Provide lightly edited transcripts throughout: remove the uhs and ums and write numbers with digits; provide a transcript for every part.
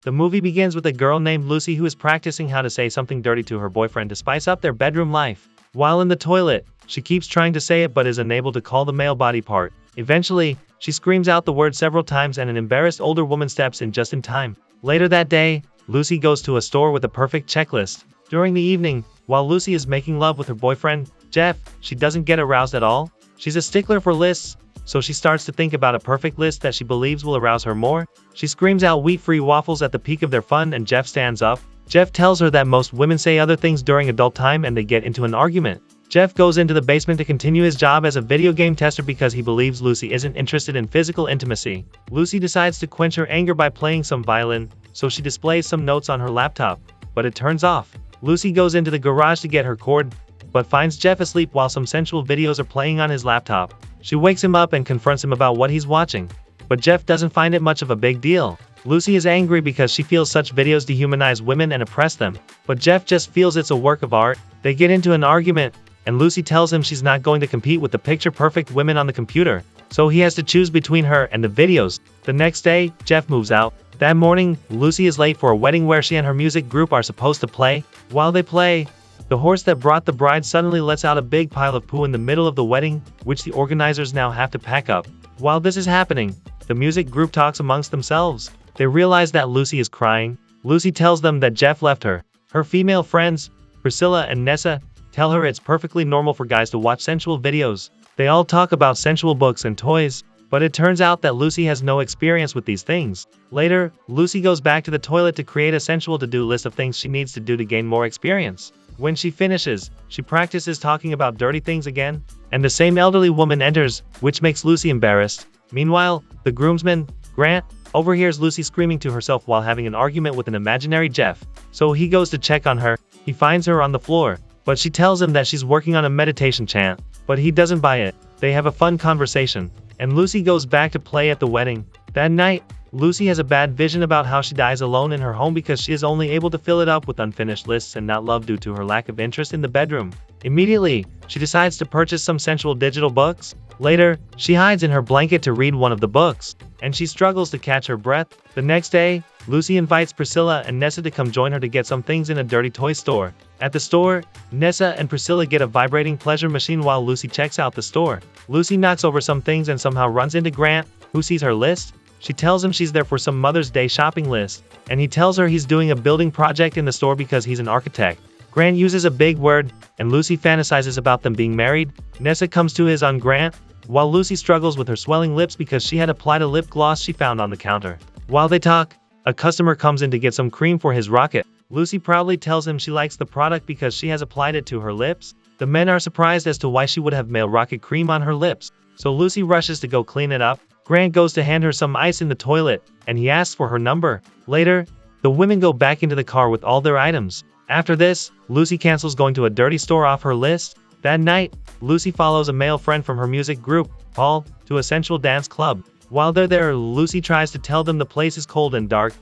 The movie begins with a girl named Lucy who is practicing how to say something dirty to her boyfriend to spice up their bedroom life. While in the toilet, she keeps trying to say it but is unable to call the male body part. Eventually, she screams out the word several times and an embarrassed older woman steps in just in time. Later that day, Lucy goes to a store with a perfect checklist. During the evening, while Lucy is making love with her boyfriend, Jeff, she doesn't get aroused at all. She's a stickler for lists, so she starts to think about a perfect list that she believes will arouse her more. She screams out wheat-free waffles at the peak of their fun and Jeff stands up. Jeff tells her that most women say other things during adult time and they get into an argument. Jeff goes into the basement to continue his job as a video game tester because he believes Lucy isn't interested in physical intimacy. Lucy decides to quench her anger by playing some violin, so she displays some notes on her laptop, but it turns off. Lucy goes into the garage to get her cord, but finds Jeff asleep while some sensual videos are playing on his laptop. She wakes him up and confronts him about what he's watching, but Jeff doesn't find it much of a big deal. Lucy is angry because she feels such videos dehumanize women and oppress them, but Jeff just feels it's a work of art. They get into an argument, and Lucy tells him she's not going to compete with the picture-perfect women on the computer, so he has to choose between her and the videos. The next day, Jeff moves out. That morning, Lucy is late for a wedding where she and her music group are supposed to play. While they play, the horse that brought the bride suddenly lets out a big pile of poo in the middle of the wedding, which the organizers now have to pack up. While this is happening, the music group talks amongst themselves. They realize that Lucy is crying. Lucy tells them that Jeff left her. Her female friends, Priscilla and Nessa, tell her it's perfectly normal for guys to watch sensual videos. They all talk about sensual books and toys, but it turns out that Lucy has no experience with these things. Later, Lucy goes back to the toilet to create a sensual to-do list of things she needs to do to gain more experience. When she finishes, she practices talking about dirty things again, and the same elderly woman enters, which makes Lucy embarrassed. Meanwhile, the groomsman, Grant, overhears Lucy screaming to herself while having an argument with an imaginary Jeff. So he goes to check on her. He finds her on the floor, but she tells him that she's working on a meditation chant, but he doesn't buy it. They have a fun conversation, and Lucy goes back to play at the wedding. That night, Lucy has a bad vision about how she dies alone in her home because she is only able to fill it up with unfinished lists and not love due to her lack of interest in the bedroom. Immediately, she decides to purchase some sensual digital books. Later, she hides in her blanket to read one of the books, and she struggles to catch her breath. The next day, Lucy invites Priscilla and Nessa to come join her to get some things in a dirty toy store. At the store, Nessa and Priscilla get a vibrating pleasure machine while Lucy checks out the store. Lucy knocks over some things and somehow runs into Grant, who sees her list. She tells him she's there for some Mother's Day shopping list, and he tells her he's doing a building project in the store because he's an architect. Grant uses a big word, and Lucy fantasizes about them being married. Nessa comes to his on Grant, while Lucy struggles with her swelling lips because she had applied a lip gloss she found on the counter. While they talk, a customer comes in to get some cream for his rocket. Lucy proudly tells him she likes the product because she has applied it to her lips. The men are surprised as to why she would have male rocket cream on her lips, so Lucy rushes to go clean it up. Grant goes to hand her some ice in the toilet, and he asks for her number. Later, the women go back into the car with all their items. After this, Lucy cancels going to a dirty store off her list. That night, Lucy follows a male friend from her music group, Paul, to a sensual dance club. While they're there, Lucy tries to tell them the place is cold and dark,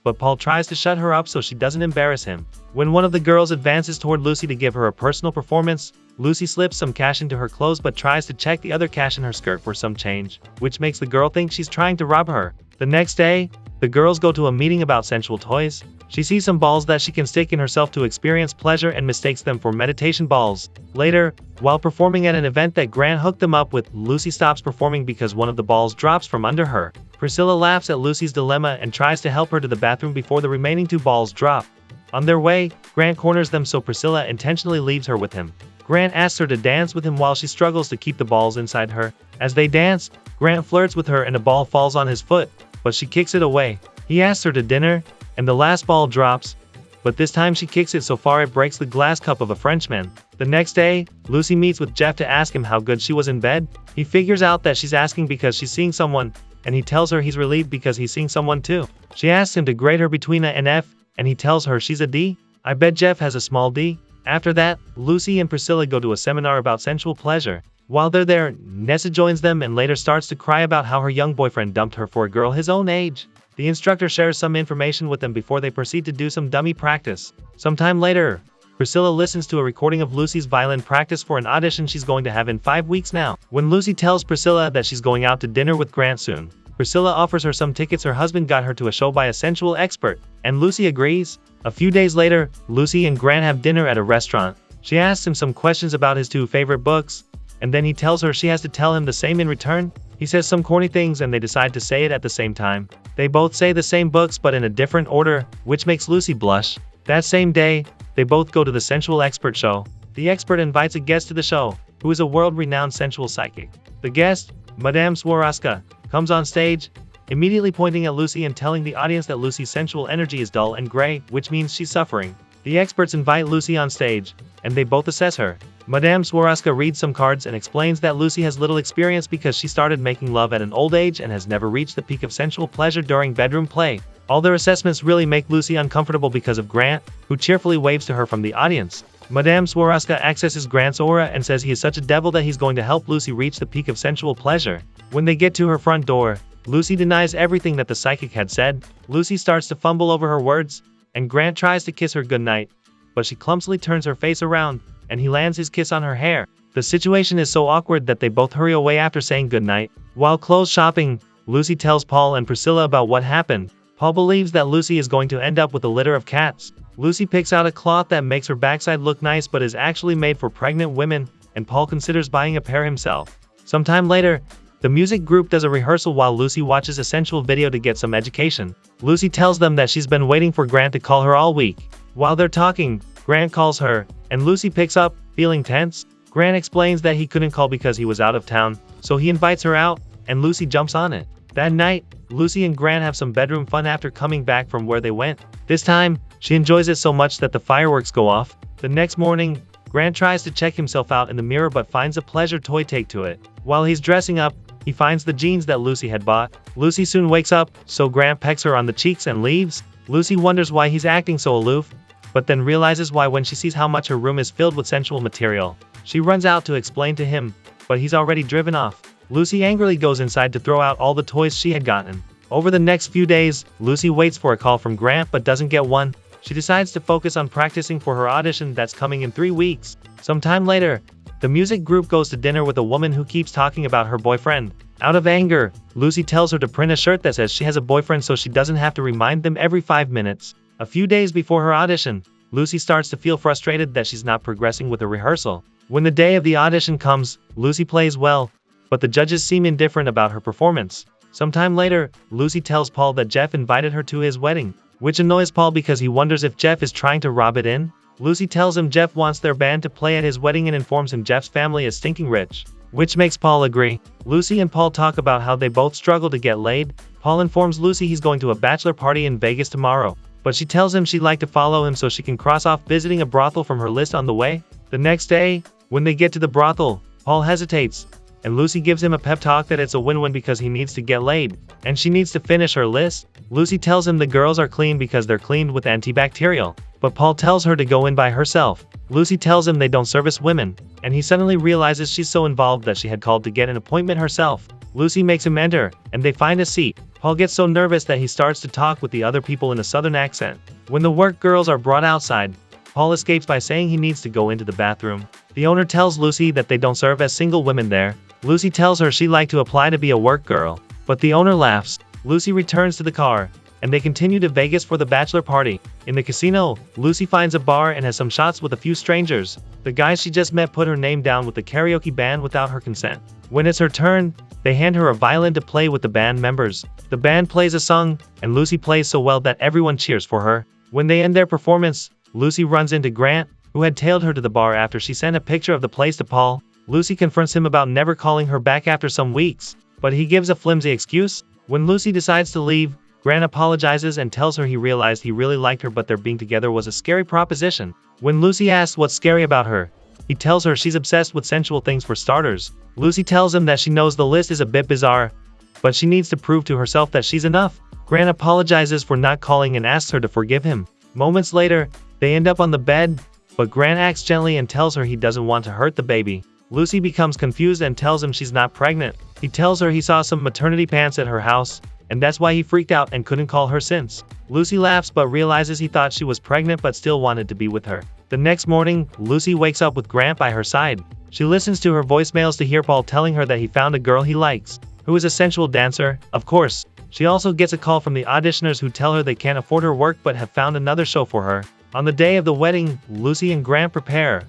but Paul tries to shut her up so she doesn't embarrass him. When one of the girls advances toward Lucy to give her a personal performance, Lucy slips some cash into her clothes but tries to check the other cash in her skirt for some change, which makes the girl think she's trying to rob her. The next day, the girls go to a meeting about sensual toys. She sees some balls that she can stick in herself to experience pleasure and mistakes them for meditation balls. Later, while performing at an event that Grant hooked them up with, Lucy stops performing because one of the balls drops from under her. Priscilla laughs at Lucy's dilemma and tries to help her to the bathroom before the remaining two balls drop. On their way, Grant corners them so Priscilla intentionally leaves her with him. Grant asks her to dance with him while she struggles to keep the balls inside her. As they dance, Grant flirts with her and a ball falls on his foot, but she kicks it away. He asks her to dinner, and the last ball drops, but this time she kicks it so far it breaks the glass cup of a Frenchman. The next day, Lucy meets with Jeff to ask him how good she was in bed. He figures out that she's asking because she's seeing someone, and he tells her he's relieved because he's seeing someone too. She asks him to grade her between a and F, and he tells her she's a D. I bet Jeff has a small D. After that, Lucy and Priscilla go to a seminar about sensual pleasure. While they're there, Nessa joins them and later starts to cry about how her young boyfriend dumped her for a girl his own age. The instructor shares some information with them before they proceed to do some dummy practice. Sometime later, Priscilla listens to a recording of Lucy's violin practice for an audition she's going to have in 5 weeks now. When Lucy tells Priscilla that she's going out to dinner with Grant soon, Priscilla offers her some tickets her husband got her to a show by a sensual expert, and Lucy agrees. A few days later, Lucy and Grant have dinner at a restaurant. She asks him some questions about his 2 favorite books, and then he tells her she has to tell him the same in return. He says some corny things and they decide to say it at the same time. They both say the same books but in a different order, which makes Lucy blush. That same day, they both go to the sensual expert show. The expert invites a guest to the show, who is a world-renowned sensual psychic. The guest, Madame Swarovska, comes on stage, immediately pointing at Lucy and telling the audience that Lucy's sensual energy is dull and gray, which means she's suffering. The experts invite Lucy on stage, and they both assess her. Madame Swarovska reads some cards and explains that Lucy has little experience because she started making love at an old age and has never reached the peak of sensual pleasure during bedroom play. All their assessments really make Lucy uncomfortable because of Grant, who cheerfully waves to her from the audience. Madame Swarovska accesses Grant's aura and says he is such a devil that he's going to help Lucy reach the peak of sensual pleasure. When they get to her front door, Lucy denies everything that the psychic had said. Lucy starts to fumble over her words, and Grant tries to kiss her goodnight, but she clumsily turns her face around, and he lands his kiss on her hair. The situation is so awkward that they both hurry away after saying goodnight. While clothes shopping, Lucy tells Paul and Priscilla about what happened. Paul believes that Lucy is going to end up with a litter of cats. Lucy picks out a cloth that makes her backside look nice but is actually made for pregnant women, and Paul considers buying a pair himself. Sometime later, the music group does a rehearsal while Lucy watches a sensual video to get some education. Lucy tells them that she's been waiting for Grant to call her all week. While they're talking, Grant calls her, and Lucy picks up, feeling tense. Grant explains that he couldn't call because he was out of town, so he invites her out, and Lucy jumps on it. That night, Lucy and Grant have some bedroom fun after coming back from where they went. This time, she enjoys it so much that the fireworks go off. The next morning, Grant tries to check himself out in the mirror but finds a pleasure toy take to it. While he's dressing up, he finds the jeans that Lucy had bought. Lucy soon wakes up, so Grant pecks her on the cheeks and leaves. Lucy wonders why he's acting so aloof, but then realizes why when she sees how much her room is filled with sensual material. She runs out to explain to him, but he's already driven off. Lucy angrily goes inside to throw out all the toys she had gotten. Over the next few days, Lucy waits for a call from Grant but doesn't get one. She decides to focus on practicing for her audition that's coming in 3 weeks. Sometime later, the music group goes to dinner with a woman who keeps talking about her boyfriend. Out of anger, Lucy tells her to print a shirt that says she has a boyfriend so she doesn't have to remind them every 5 minutes. A few days before her audition, Lucy starts to feel frustrated that she's not progressing with her rehearsal. When the day of the audition comes, Lucy plays well, but the judges seem indifferent about her performance. Sometime later, Lucy tells Paul that Jeff invited her to his wedding, which annoys Paul because he wonders if Jeff is trying to rob it in. Lucy tells him Jeff wants their band to play at his wedding and informs him Jeff's family is stinking rich, which makes Paul agree. Lucy and Paul talk about how they both struggle to get laid. Paul informs Lucy he's going to a bachelor party in Vegas tomorrow, but she tells him she'd like to follow him so she can cross off visiting a brothel from her list on the way. The next day, when they get to the brothel, Paul hesitates, and Lucy gives him a pep talk that it's a win-win because he needs to get laid, and she needs to finish her list. Lucy tells him the girls are clean because they're cleaned with antibacterial, but Paul tells her to go in by herself. Lucy tells him they don't service women, and he suddenly realizes she's so involved that she had called to get an appointment herself. Lucy makes him enter, and they find a seat. Paul gets so nervous that he starts to talk with the other people in a southern accent. When the work girls are brought outside, Paul escapes by saying he needs to go into the bathroom. The owner tells Lucy that they don't serve as single women there. Lucy tells her she'd like to apply to be a work girl, but the owner laughs. Lucy returns to the car, and they continue to Vegas for the bachelor party. In the casino, Lucy finds a bar and has some shots with a few strangers. The guys she just met put her name down with the karaoke band without her consent. When it's her turn, they hand her a violin to play with the band members. The band plays a song, and Lucy plays so well that everyone cheers for her. When they end their performance, Lucy runs into Grant, who had tailed her to the bar after she sent a picture of the place to Paul. Lucy confronts him about never calling her back after some weeks, but he gives a flimsy excuse. When Lucy decides to leave, Grant apologizes and tells her he realized he really liked her but their being together was a scary proposition. When Lucy asks what's scary about her, he tells her she's obsessed with sensual things for starters. Lucy tells him that she knows the list is a bit bizarre, but she needs to prove to herself that she's enough. Grant apologizes for not calling and asks her to forgive him. Moments later, they end up on the bed, but Grant acts gently and tells her he doesn't want to hurt the baby. Lucy becomes confused and tells him she's not pregnant. He tells her he saw some maternity pants at her house, and that's why he freaked out and couldn't call her since. Lucy laughs but realizes he thought she was pregnant but still wanted to be with her. The next morning, Lucy wakes up with Grant by her side. She listens to her voicemails to hear Paul telling her that he found a girl he likes. who is a sensual dancer, of course. She also gets a call from the auditioners who tell her they can't afford her work but have found another show for her. On the day of the wedding, Lucy and Grant prepare,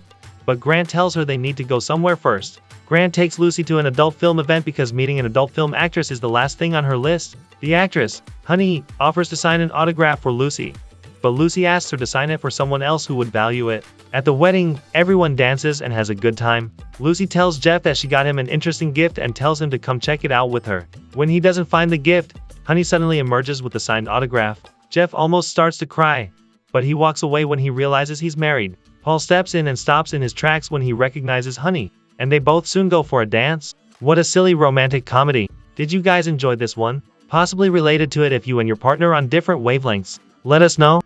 but Grant tells her they need to go somewhere first. Grant takes Lucy to an adult film event because meeting an adult film actress is the last thing on her list. The actress, Honey, offers to sign an autograph for Lucy, but Lucy asks her to sign it for someone else who would value it. At the wedding, everyone dances and has a good time. Lucy tells Jeff that she got him an interesting gift and tells him to come check it out with her. When he doesn't find the gift, Honey suddenly emerges with a signed autograph. Jeff almost starts to cry, but he walks away when he realizes he's married. Paul steps in and stops in his tracks when he recognizes Honey, and they both soon go for a dance. What a silly romantic comedy. Did you guys enjoy this one? Possibly related to it if you and your partner are on different wavelengths. Let us know.